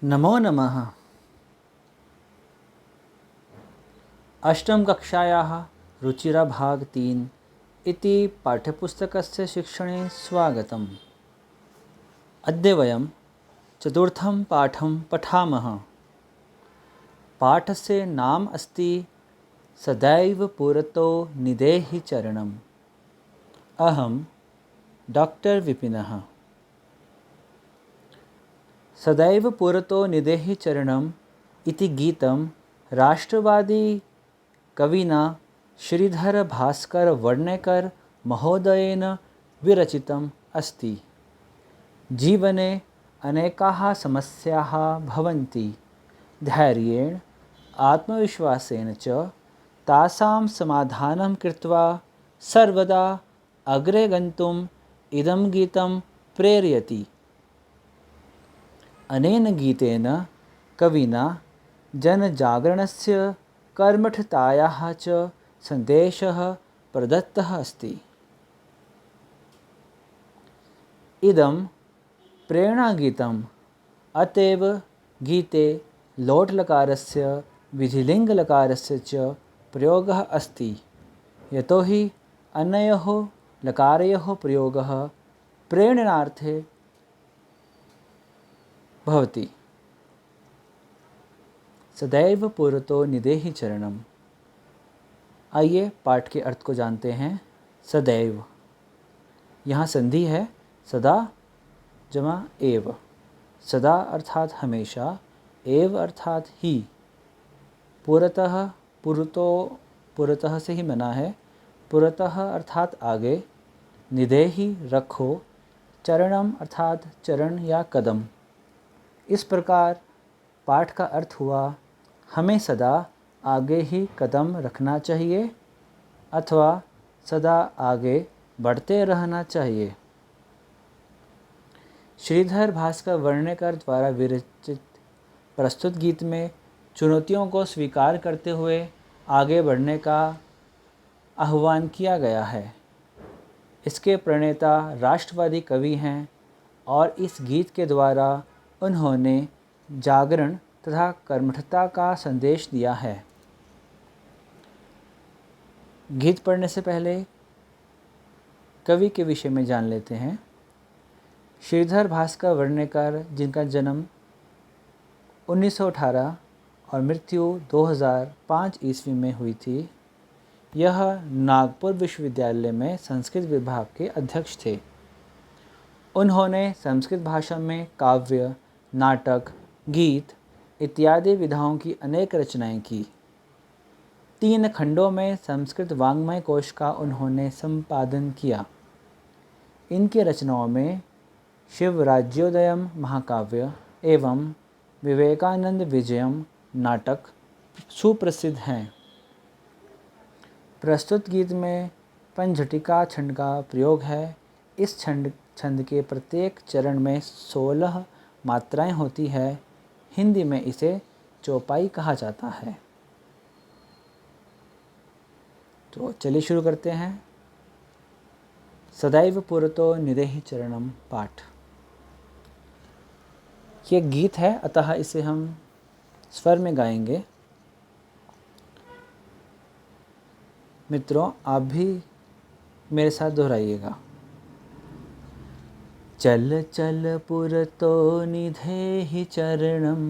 नमो नमः। अष्टम कक्षायाः रुचिरभाग 3 इति पाठ्यपुस्तकस्य शिक्षणे स्वागतम्। अद्य वयं चतुर्थं पाठं पठामः। पाठस्य नाम अस्ति सदैव पुरतो निधेहि चरणम्। अहं डॉक्टर विपिनः। सदैव पुरतो निधेहि चरणम् इति गीतं राष्ट्रवादी कविना श्रीधर भास्कर वर्णेकर महोदयेन विरचितम् अस्ति। जीवने अनेकाः समस्याः भवन्ति। धैर्येण आत्मविश्वासेन च तासां समाधानं कृत्वा सर्वदा अग्रे गन्तुम् इदं गीतं प्रेरयति। अनेन गीतेन कविना जनजागरणस्य कर्मठतायाः च सन्देशः प्रदत्तः अस्ति। इदं प्रेरणागीतम् अतएव गीते लोट्लकारस्य विधिलिङ्गलकारस्य च प्रयोगः अस्ति। यतोहि अनयोः लकारयोः प्रयोगः प्रेरणार्थे भवति। सदैव पुरतो निधेहि चरणम्। आइए पाठ के अर्थ को जानते हैं। सदैव, यहाँ संधि है सदा जमा एव। सदा अर्थात हमेशा, एव अर्थात ही। पुरतः, पुरतो पुरतः से ही बना है। पुरतः अर्थात आगे, निधेहि रखो, चरणम अर्थात चरण या कदम। इस प्रकार पाठ का अर्थ हुआ, हमें सदा आगे ही कदम रखना चाहिए अथवा सदा आगे बढ़ते रहना चाहिए। श्रीधर भास्कर वर्णेकर द्वारा विरचित प्रस्तुत गीत में चुनौतियों को स्वीकार करते हुए आगे बढ़ने का आह्वान किया गया है। इसके प्रणेता राष्ट्रवादी कवि हैं और इस गीत के द्वारा उन्होंने जागरण तथा कर्मठता का संदेश दिया है। गीत पढ़ने से पहले कवि के विषय में जान लेते हैं। श्रीधर भास्कर वर्णेकर, जिनका जन्म 1918 और मृत्यु 2005 ईस्वी में हुई थी, यह नागपुर विश्वविद्यालय में संस्कृत विभाग के अध्यक्ष थे। उन्होंने संस्कृत भाषा में काव्य, नाटक, गीत इत्यादि विधाओं की अनेक रचनाएं की। 3 खंडों में संस्कृत वाङ्मय कोश का उन्होंने संपादन किया। इनकी रचनाओं में शिवराज्योदयम महाकाव्य एवं विवेकानंद विजयम नाटक सुप्रसिद्ध हैं। प्रस्तुत गीत में पंचझटिका छंद का प्रयोग है। इस छंद के प्रत्येक चरण में 16 मात्राएं होती है। हिंदी में इसे चौपाई कहा जाता है। तो चलिए शुरू करते हैं। सदैव पुरतो निधेहि चरणम पाठ। ये गीत है, अतः इसे हम स्वर में गाएंगे। मित्रों, आप भी मेरे साथ दोहराइएगा। चल चल पुरतो निधेहि चरणम,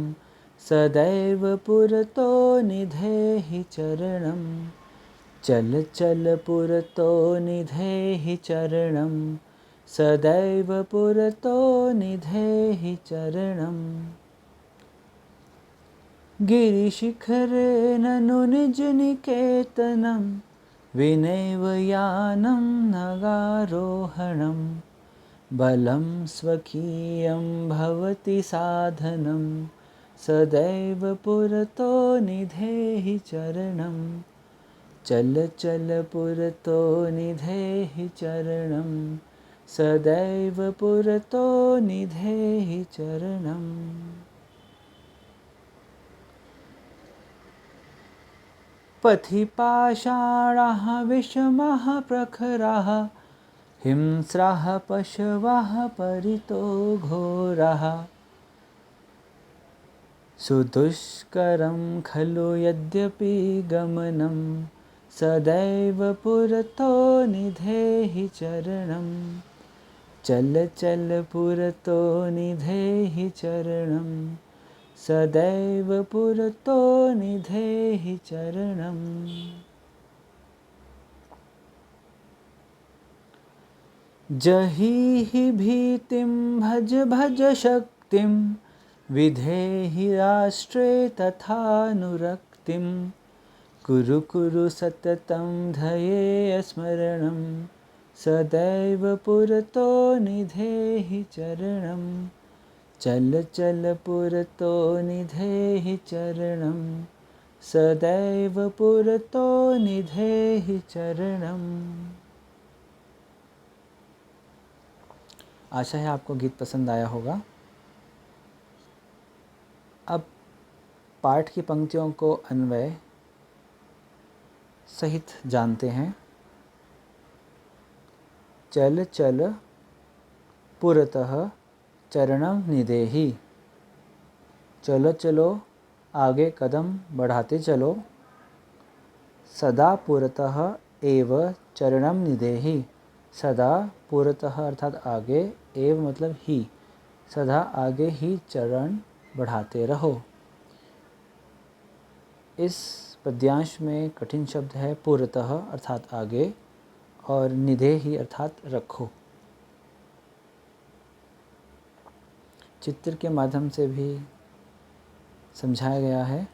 सदैव पुरतो निधेहि चरणम। चल चल पुरतो निधेहि चरणम, सदैव पुरतो निधेहि चरणम। गिरिशिखरे ननु निज निकेतनम, विनैव यानं नगारोहणम्। बलं स्वकीयं भवति साधनं, सदैव पुरतो निधेहि चरणम। चल चल पुरतो निधेहि चरणम, सदैव पुरतो निधेहि चरणम। पथि पाषाणाः विषमाः प्रखराः, हिंस्राः पशवः परितो घोराः। सुदुष्करं खलु यद्यपि गमनं सदैव पुरतो निधेहि चरणं चल चल पुरतो निधेहि चरणं सदैव पुरतो निधेहि चरणं। जहि भीतिं भज भज शक्तिं विधेहि राष्ट्रे तथानुरक्तिं कुरु कुरु सततं ध्येय स्मरणं सदैव पुरतो निधेहि चरणं चल चल पुरतो निधेहि चरणं सदैव पुरतो निधेहि चरणं। आशा है आपको गीत पसंद आया होगा। अब पाठ की पंक्तियों को अन्वय सहित जानते हैं। चल चल पुरतः चरणं निधेहि, चलो चलो आगे कदम बढ़ाते चलो, सदा पुरतः एव चरणं निधेहि, सदा पुरतः अर्थात आगे, एव मतलब ही, सदा आगे ही चरण बढ़ाते रहो। इस पद्यांश में कठिन शब्द है पुरतः अर्थात आगे और निधेहि अर्थात रखो। चित्र के माध्यम से भी समझाया गया है।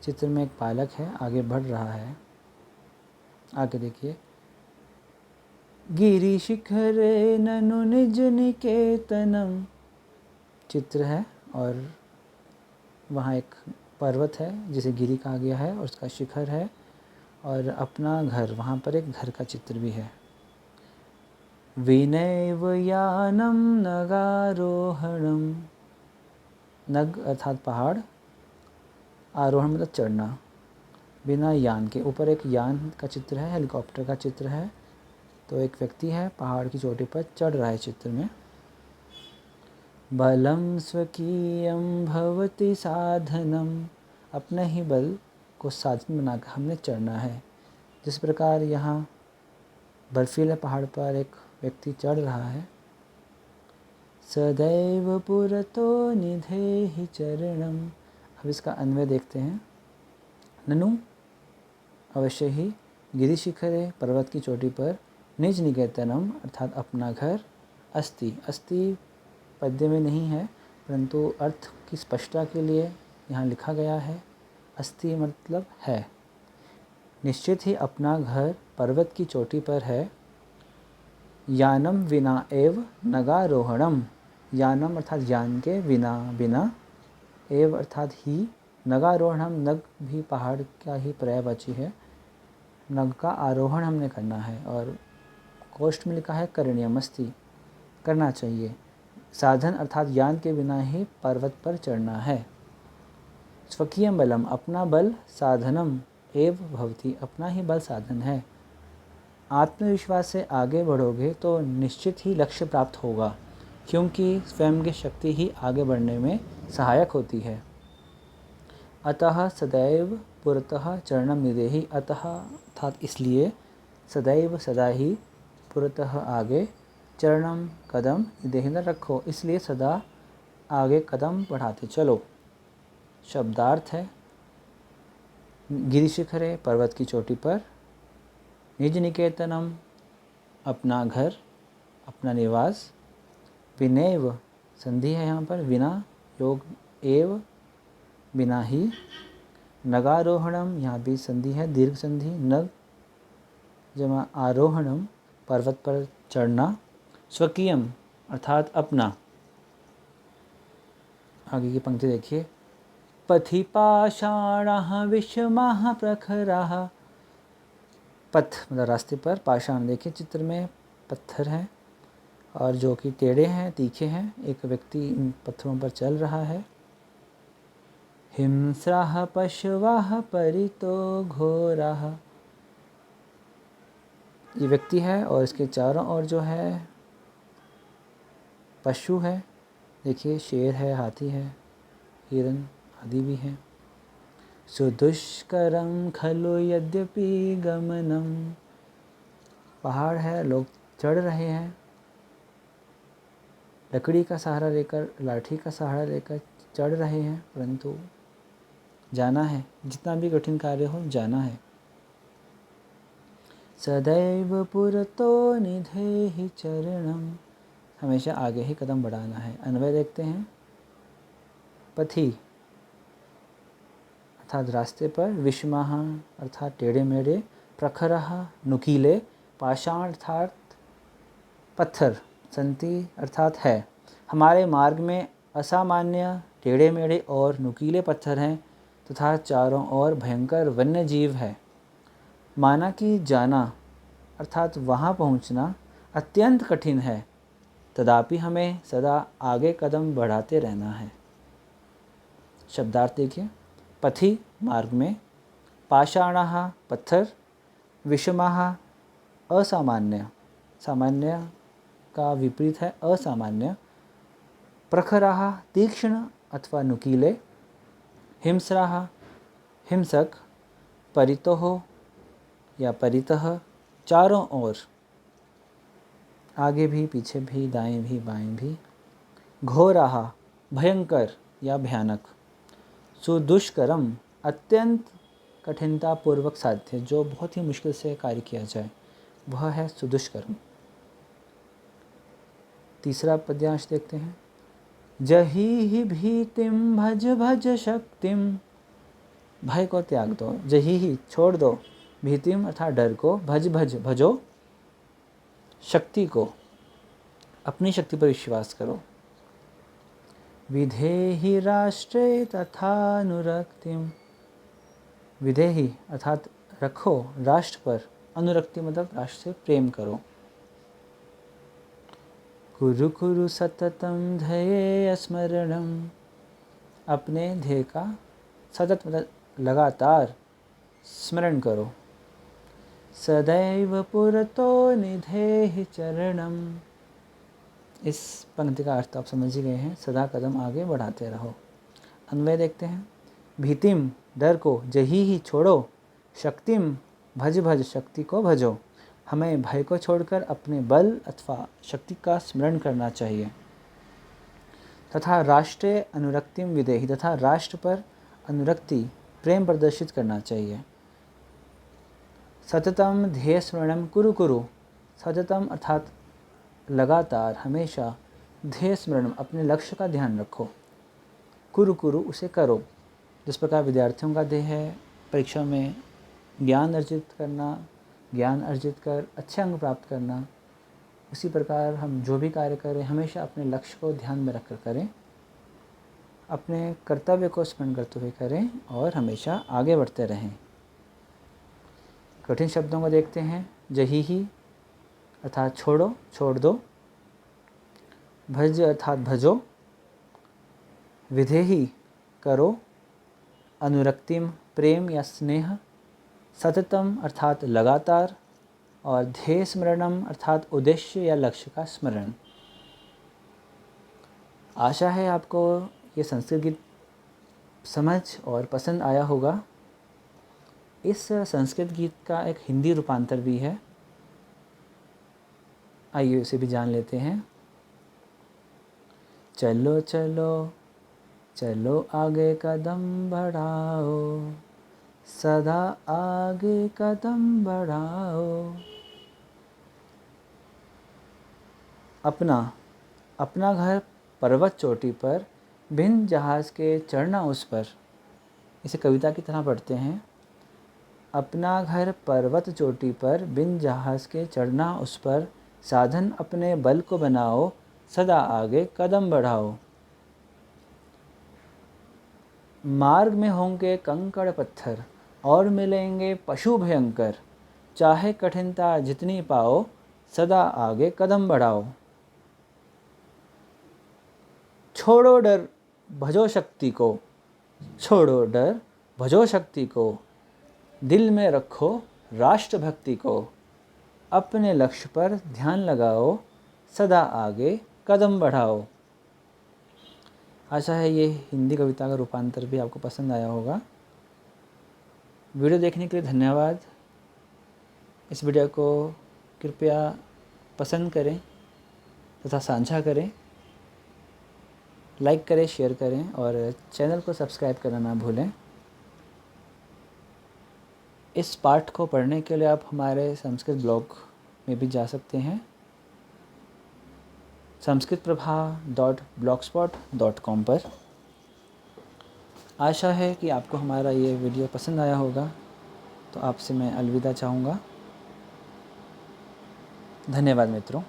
चित्र में एक बालक है, आगे बढ़ रहा है। आगे देखिए, गिरि शिखरे ननु निज निकेतनम, चित्र है और वहाँ एक पर्वत है जिसे गिरि कहा गया है और उसका शिखर है और अपना घर, वहाँ पर एक घर का चित्र भी है। विनैव यानम नगारोहणम, नग अर्थात पहाड़, आरोहण मतलब चढ़ना, बिना यान के, ऊपर एक यान का चित्र है, हेलीकॉप्टर का चित्र है। तो एक व्यक्ति है पहाड़ की चोटी पर चढ़ रहा है चित्र में। बलम स्वकीयम भवति साधनम, अपने ही बल को साधन बनाकर हमने चढ़ना है। जिस प्रकार यहाँ बर्फीले पहाड़ पर एक व्यक्ति चढ़ रहा है। सदैव पुरतो निधेहि चरणम, अब इसका अन्वय देखते हैं। ननु अवश्य ही, गिरि शिखरे पर्वत की चोटी पर, निज निकेतनम अर्थात अपना घर, अस्ति, अस्ति पद्य में नहीं है परंतु अर्थ की स्पष्टता के लिए यहाँ लिखा गया है। अस्ति मतलब है, निश्चित ही अपना घर पर्वत की चोटी पर है। यानम विना एव नगारोहणम, यानम अर्थात यान के, विना बिना, एव अर्थात ही, नगारोहणम नग भी पहाड़ का ही पर्यायवाची है। नग का आरोहण हमने करना है और कोष्ठ में लिखा है करणीयम अस्ति, करना चाहिए। साधन अर्थात यान के बिना ही पर्वत पर चढ़ना है। स्वकीयम बलम, अपना बल, साधनम एव भवति, अपना ही बल साधन है। आत्मविश्वास से आगे बढ़ोगे तो निश्चित ही लक्ष्य प्राप्त होगा, क्योंकि स्वयं की शक्ति ही आगे बढ़ने में सहायक होती है। अतः सदैव पुरतः चरणम निधेहि, अतः अर्थात इसलिए, सदैव सदा ही, पुरतः आगे, चरणम कदम, निधेहि न रखो, इसलिए सदा आगे कदम बढ़ाते चलो। शब्दार्थ है, गिरि शिखरे पर्वत की चोटी पर, निज निकेतनम अपना घर, अपना निवास, विनैव संधि है यहाँ पर, विना योग एव बिना ही, नगारोहणम यहाँ भी संधि है, दीर्घ संधि, नग जमा आरोहणम पर्वत पर चढ़ना, स्वकीयम अर्थात अपना। आगे की पंक्ति देखिए, पथि पाषाणाः विषमाः प्रखराः, पथ मतलब रास्ते पर, पाषाण देखिए चित्र में पत्थर है और जो कि टेढ़े हैं, तीखे हैं। एक व्यक्ति इन पत्थरों पर चल रहा है। हिंस्राः पशवः परितो घोराः, ये व्यक्ति है और इसके चारों ओर जो है पशु है। देखिए शेर है, हाथी है, हिरन आदि भी हैं। सुदुष्करं खलु यद्यपि गमनम, पहाड़ है, लोग चढ़ रहे हैं, लकड़ी का सहारा लेकर, लाठी का सहारा लेकर चढ़ रहे हैं, परंतु जाना है, जितना भी कठिन कार्य हो जाना है। सदैव पुरतो निधेहि चरणम, हमेशा आगे ही कदम बढ़ाना है। अन्वय देखते हैं। पथि अर्थात रास्ते पर, विषमः अर्थात टेढ़े मेढ़े, प्रखरः नुकीले, पाषाण अर्थात पत्थर, संति अर्थात है। हमारे मार्ग में असामान्य टेढ़े मेढ़े और नुकीले पत्थर हैं तथा चारों ओर भयंकर वन्य जीव है। माना कि जाना अर्थात वहाँ पहुँचना अत्यंत कठिन है, तथापि हमें सदा आगे कदम बढ़ाते रहना है। शब्दार्थ देखिए। पथि मार्ग में, पाषाणः पत्थर, विषमः असामान्य, सामान्य का विपरीत है असामान्य, प्रखरः तीक्ष्ण अथवा नुकीले, हिंस्रः हिंसक, परितोः या परितः चारों ओर, आगे भी पीछे भी दाएं भी बाएं भी, घोरः भयंकर या भयानक, सुदुष्करम अत्यंत कठिनता पूर्वक साध्य, जो बहुत ही मुश्किल से कार्य किया जाए, वह है सुदुष्करम। तीसरा पद्यांश देखते हैं। जही भीतिम भज भज शक्तिम, भय को त्याग दो, जही छोड़ दो, भीतिम अर्थात डर को, भज भज भजो, शक्ति को, अपनी शक्ति पर विश्वास करो। विधेहि राष्ट्रे तथानुरक्तिम, विधेहि अर्थात रखो राष्ट्र पर, अनुरक्ति मतलब राष्ट्र से प्रेम करो। कुरु कुरु सततम ध्येय स्मरणम, अपने ध्येय का सतत मतलब लगातार स्मरण करो। सदैव पुरतो निधेहि चरणम, इस पंक्ति का अर्थ आप समझ ही गए हैं, सदा कदम आगे बढ़ाते रहो। अन्वय देखते हैं। भीतिम डर को, जही ही छोड़ो, शक्तिम भज भज शक्ति को भजो, हमें भय को छोड़कर अपने बल अथवा शक्ति का स्मरण करना चाहिए। तथा राष्ट्रीय अनुरक्तिम विधेहि, तथा राष्ट्र पर अनुरक्ति प्रेम प्रदर्शित करना चाहिए। सततम ध्येय स्मरणम कुरु कुरु, सततम अर्थात लगातार हमेशा, ध्येय स्मरणम अपने लक्ष्य का ध्यान रखो, कुरु कुरु उसे करो। जिस प्रकार विद्यार्थियों का ध्येय है परीक्षा में ज्ञान अर्जित करना, ज्ञान अर्जित कर अच्छे अंक प्राप्त करना, उसी प्रकार हम जो भी कार्य करें हमेशा अपने लक्ष्य को ध्यान में रखकर करें, अपने कर्तव्य को स्मरण करते हुए करें और हमेशा आगे बढ़ते रहें। कठिन शब्दों को देखते हैं। जही ही अर्थात छोड़ो, छोड़ दो, भज अर्थात भजो, विधेहि करो, अनुरक्तिम प्रेम या स्नेह, सततम अर्थात लगातार, और ध्येय स्मरणम अर्थात उद्देश्य या लक्ष्य का स्मरण। आशा है आपको ये संस्कृत गीत समझ और पसंद आया होगा। इस संस्कृत गीत का एक हिंदी रूपांतर भी है, आइए उसे भी जान लेते हैं। चलो चलो चलो आगे कदम बढ़ाओ, सदा आगे कदम बढ़ाओ। अपना अपना घर पर्वत चोटी पर, बिन जहाज के चढ़ना उस पर। इसे कविता की तरह पढ़ते हैं। अपना घर पर्वत चोटी पर, बिन जहाज के चढ़ना उस पर, साधन अपने बल को बनाओ, सदा आगे कदम बढ़ाओ। मार्ग में होंगे कंकड़ पत्थर और मिलेंगे पशु भयंकर, चाहे कठिनता जितनी पाओ, सदा आगे कदम बढ़ाओ। छोड़ो डर भजो शक्ति को, छोड़ो डर भजो शक्ति को, दिल में रखो राष्ट्र भक्ति को, अपने लक्ष्य पर ध्यान लगाओ, सदा आगे कदम बढ़ाओ। आशा है ये हिंदी कविता का रूपांतर भी आपको पसंद आया होगा। वीडियो देखने के लिए धन्यवाद। इस वीडियो को कृपया पसंद करें तथा साझा करें, लाइक करें, शेयर करें और चैनल को सब्सक्राइब करना ना भूलें। इस पाठ को पढ़ने के लिए आप हमारे संस्कृत ब्लॉग में भी जा सकते हैं, samskritprabha.blogspot.com पर। आशा है कि आपको हमारा ये वीडियो पसंद आया होगा, तो आपसे मैं अलविदा चाहूँगा। धन्यवाद मित्रों।